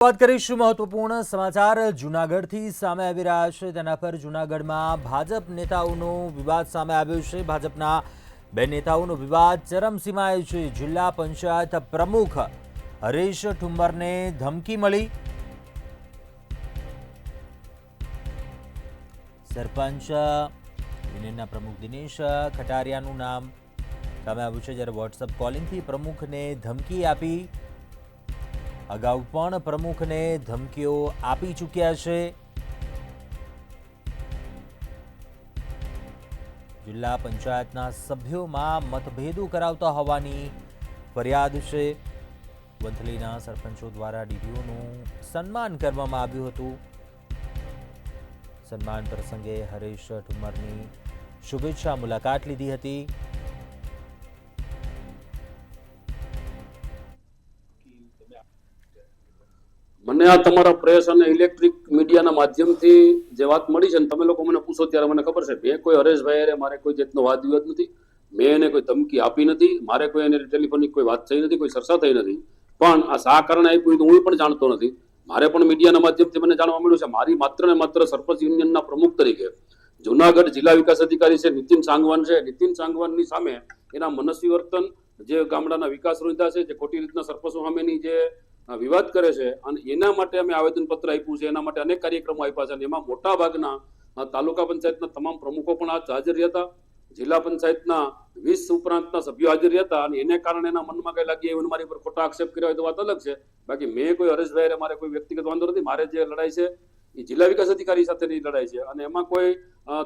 વાત કરીશું મહત્વપૂર્ણ સમાચાર જૂનાગઢથી સામે આવી રહ્યા છે તેના પર જૂનાગઢમાં ભાજપ નેતાઓનો વિવાદ સામે આવ્યો છે। ભાજપના બે નેતાઓનો વિવાદ ચરમસીમાએ છે। જિલ્લા પંચાયત પ્રમુખ હરીશ ઠુમ્મરને ધમકી મળી। સરપંચ યુનિયનના પ્રમુખ દિનેશ ખટારિયાનું નામ સામે આવ્યું છે, જ્યારે વોટ્સએપ કોલિંગથી પ્રમુખને ધમકી આપી। અગાઉ પણ પ્રમુખને ધમકીઓ આપી ચૂક્યા છે। જિલ્લા પંચાયતના સભ્યોમાં મતભેદો કરાવતા હોવાની ફરિયાદ છે। વંથલીના સરપંચો દ્વારા ડીડીઓનું સન્માન કરવામાં આવ્યું હતું। સન્માન પ્રસંગે હરીશ ઠુમ્મરની શુભેચ્છા મુલાકાત લીધી હતી। મને આ તમારા પ્રેસ અને ઇલેક્ટ્રિક મીડિયાના માધ્યમથી જે વાત મળી છે ને તમે લોકો મને પૂછો ત્યારે મને ખબર છે મેં કોઈ હરેશભાઈ અરે મારે કોઈ જાતનો વાદ વિવાદ નથી। મેં એને કોઈ ધમકી આપી નથી, મારે કોઈ એને ટેલિફોનિક કોઈ વાત થઈ નથી, કોઈ ચર્ચા થઈ નથી। પણ આ શા કારણે આપ્યું તો હું પણ જાણતો નથી। મારે પણ મીડિયાના માધ્યમથી મને જાણવા મળ્યું છે મારી માત્ર ને માત્ર સરપંચ યુનિયનના પ્રમુખ તરીકે જૂનાગઢ જિલ્લા વિકાસ અધિકારી છે નીતિન સાંગવાન છે। નીતિન સાંગવાનની સામે એના મનસ્વી વર્તન, જે ગામડાના વિકાસ રોધા છે, જે ખોટી રીતના સરપંચો સામેની જે વિવાદ કરે છે અને એના માટે અમે આવેદનપત્ર આપ્યું છે। એના માટે અનેક કાર્યક્રમો આપ્યા છે અને એમાં મોટા ભાગના તાલુકા પંચાયતના તમામ પ્રમુખો પણ હાજર રહ્યા હતા। જિલ્લા પંચાયતના 20 ઉપરાંતના સભ્યો હાજર રહ્યા હતા અને એને કારણે એના મનમાં કઈ લાગી એવું મારી પર ખોટા આક્ષેપ કર્યા હોય તો વાત અલગ છે। બાકી મેં કોઈ હરેશભાઈ મારે કોઈ વ્યક્તિગત વાંધો નથી। મારે જે લડાઈ છે એ જિલ્લા વિકાસ અધિકારી સાથેની લડાઈ છે અને એમાં કોઈ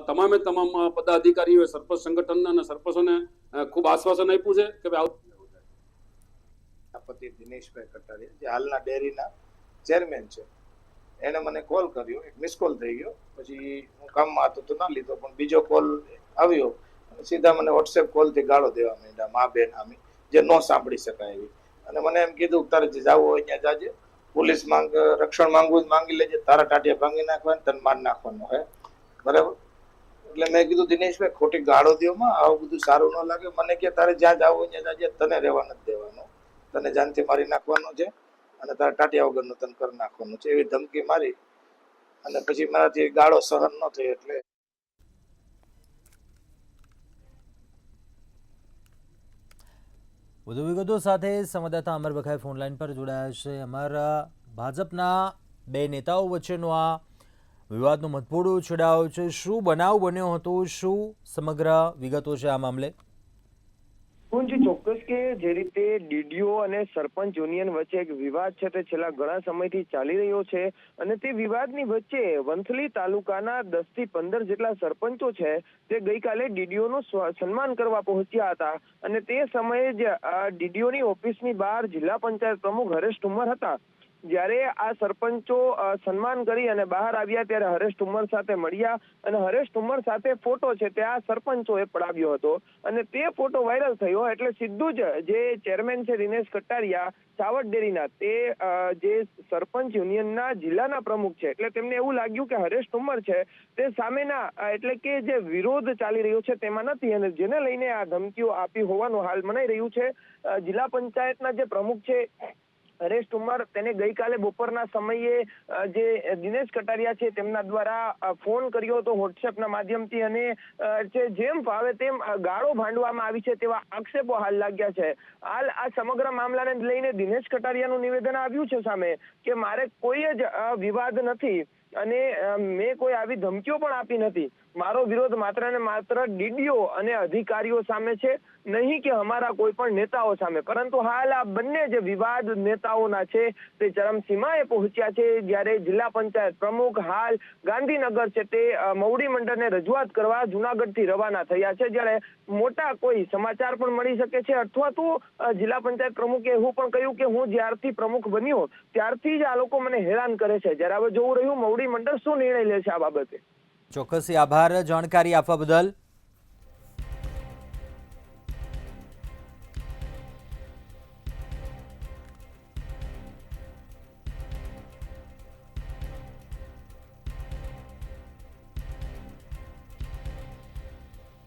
તમામે તમામ પદાધિકારીઓએ સરપંચ સંગઠન અને સરપંચોને ખૂબ આશ્વાસન આપ્યું છે કે ભાઈ પતિ દિનેશભાઈ કટારિયા જે હાલના ડેરીના ચેરમેન છે, એને મને કોલ કર્યો, એક મિસ કોલ થઈ ગયો। પછી હું કામમાં હતો તો ના લીધો, પણ બીજો કોલ આવ્યો અને સીધા મને વોટ્સએપ કોલથી ગાળો દેવા માંડ્યા, મા બેન આમી, જે ન સાંભળી શકાય એવી। અને મને એમ કીધું તારે જે જવું હોય ત્યાં જાજે, પોલીસ રક્ષણ માંગવું માંગી લેજે, તારા ટાટિયા ભાંગી નાખવા તને માર નાખવાનું હે, બરાબર। એટલે મેં કીધું દિનેશભાઈ ખોટી ગાળો દેવામાં આવું બધું સારું ન લાગે। મને કે તારે જ્યાં જવું હોય ત્યાં જાજે, તને રહેવા નથી દેવાનું, તને જાનથી મારી નાખવાનું છે અને તારા ટાટિયા વગરનું તને કરી નાખવાનું છે, એવી ધમકી મારી। અને પછી મારાથી ગાળો સહન ન થઈ એટલે વધુ વિગતો સાથે સંવાદદાતા અમર બખાઈ ફોનલાઈન પર જોડાયા છે। અમારા ભાજપના બે નેતાઓ વચ્ચેનો આ વિવાદનો મતભેદો છેડાયો છે, શું બનાવ બન્યો હતો, શું સમગ્ર વિગતો છે આ મામલે? ચોક્કસ કે જે રીતે ડીડીઓ અને સરપંચ યુનિયન વચ્ચે એક વિવાદ છે તે છેલ્લા ઘણા સમયથી ચાલી રહ્યો છે અને તે વિવાદની વચ્ચે વંથલી તાલુકાના 10 થી 15 જેટલા સરપંચો છે તે ગઈકાલે ડીડીઓનું સન્માન કરવા પહોંચ્યા હતા અને તે સમયે જ ડીડીઓની ઓફિસની બહાર જિલ્લા પંચાયત પ્રમુખ હરેશ ઠુમ્મર હતા। જ્યારે આ સરપંચો સન્માન કરી અને બહાર આવ્યા ત્યારે હરેશ ઠુમ્મર સાથે મળ્યા અને હરેશ ઠુમ્મર સાથે ફોટો છે તે આ સરપંચોએ પડાવ્યો હતો અને તે ફોટો વાયરલ થયો એટલે સીધું જ જે ચેરમેન છે દિનેશ કટારિયા ચાવડ ડેરીના, તે જે સરપંચ યુનિયનના જિલ્લાના પ્રમુખ છે એટલે તેમને એવું લાગ્યું કે હરેશ ઠુમ્મર છે તે સામેના એટલે કે જે વિરોધ ચાલી રહ્યો છે તેમાં નથી અને જેને લઈને આ ધમકીઓ આપી હોવાનું હાલ મનાઈ રહ્યું છે। જિલ્લા પંચાયતના જે પ્રમુખ છે હરેશ ઠુમ્મર તેને ગઈકાલે બપોરના સમયે જે દિનેશ કટારિયા છે તેમના દ્વારા ફોન કર્યો હતો વોટ્સએપના માધ્યમથી અને જેમ ફાવે તેમ ગાળો ભાંડવામાં આવી છે તેવા આક્ષેપો હાલ લાગ્યા છે। હાલ આ સમગ્ર મામલાને લઈને દિનેશ કટારિયાનું નિવેદન આવ્યું છે સામે કે મારે કોઈ જ વિવાદ નથી અને મેં કોઈ આવી ધમકીઓ પણ આપી નથી, મારો વિરોધ માત્ર ને માત્ર ડીડીઓ અને અધિકારીઓ સામે છે, નહીં કે અમારા કોઈ પણ નેતાઓ સામે। પરંતુ હાલ આ બંને જે વિવાદ નેતાઓના છે તે ચરમસીમાએ પહોંચ્યા છે, જ્યારે જિલ્લા પંચાયત પ્રમુખ હાલ ગાંધીનગર છે તે મવડી મંડળને રજૂઆત કરવા જૂનાગઢથી રવાના થયા છે। જ્યારે મોટા કોઈ સમાચાર પણ મળી શકે છે અથવા તો જિલ્લા પંચાયત પ્રમુખે એવું પણ કહ્યું કે હું જ્યારથી પ્રમુખ બન્યો ત્યારથી જ આ લોકો મને હેરાન કરે છે। જ્યારે હવે જોવું રહ્યું મવડી મંડળ શું નિર્ણય લે છે આ બાબતે। ચોક્કસ આભાર જાણકારી આપવા બદલ।